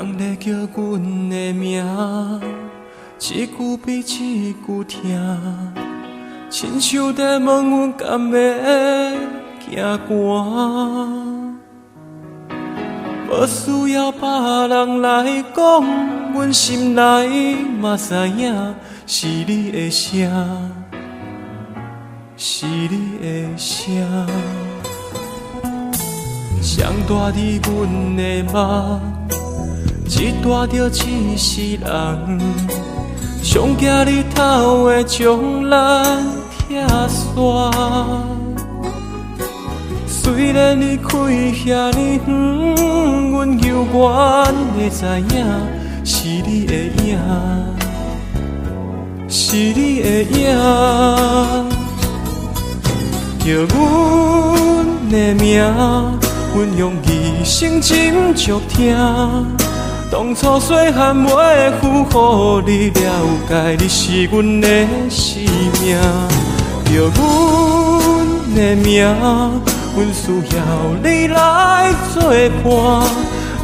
人咧叫阮的名，一句比一句疼，亲像在问阮敢要行寒。无需要别人来讲，阮心内嘛知影是你的声，是你的声。谁带伫阮的梦，只带着一世人，上惊日头会将咱拆散。虽然你开遐尼远，阮犹原会知影是你的影，是你的影。叫阮的名，阮用一生斟酌听。当初细汉袂负予你了解，你是阮的生命。叫阮的名，阮需要你来作伴，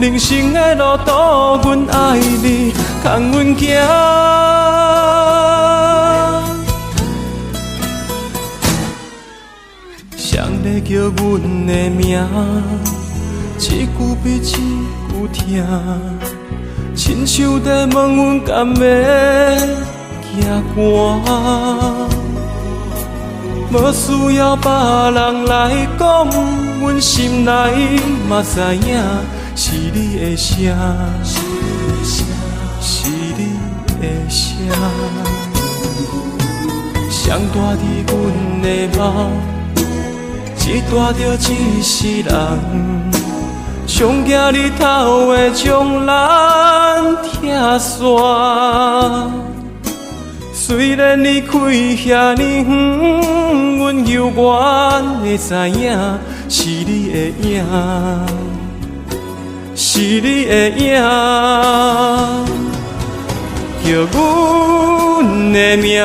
人生的路途，阮爱你，牵阮行。谁咧叫阮的名？一句比一句疼，亲像在问阮敢要行寒。无需要别人来讲，阮心内嘛知影是你的声，是你的声。谁带伫阮的梦，只带着一世人，上惊日头会将咱拆散。虽然你开遐尼远，阮犹原会知影是你的影，是你的影。叫阮的名，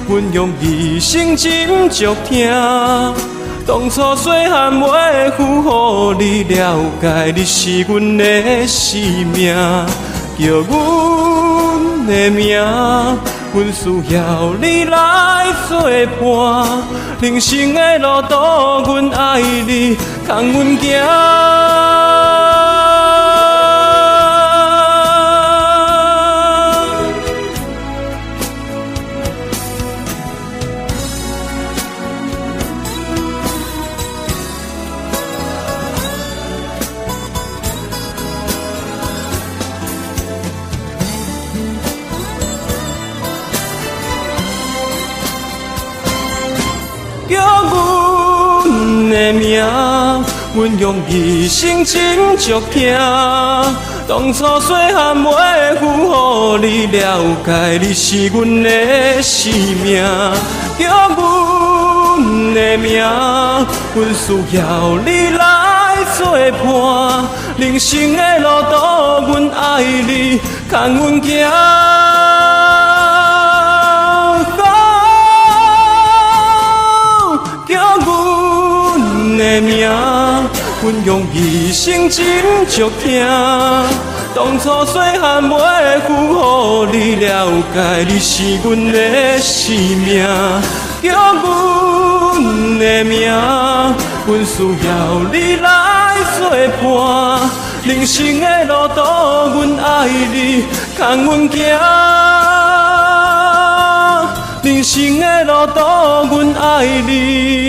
阮用一生斟酌听。当初细汉袂负予你了解，你是阮的生命。叫阮的名，阮需要你来作伴，人生的路途，阮爱你，牵阮行。叫阮的名，阮用一生斟酌听。当初细汉袂负予你了解，你是阮的生命。叫阮的名，阮需要你来作伴，人生的路途，阮爱你，牵阮行。的名，阮用一生斟酌听。当初细汉袂负予你了解，你是阮的生命。叫阮的名，阮需要你来作伴，人生的路途，阮爱你，牵阮行。人生的路途，阮爱你。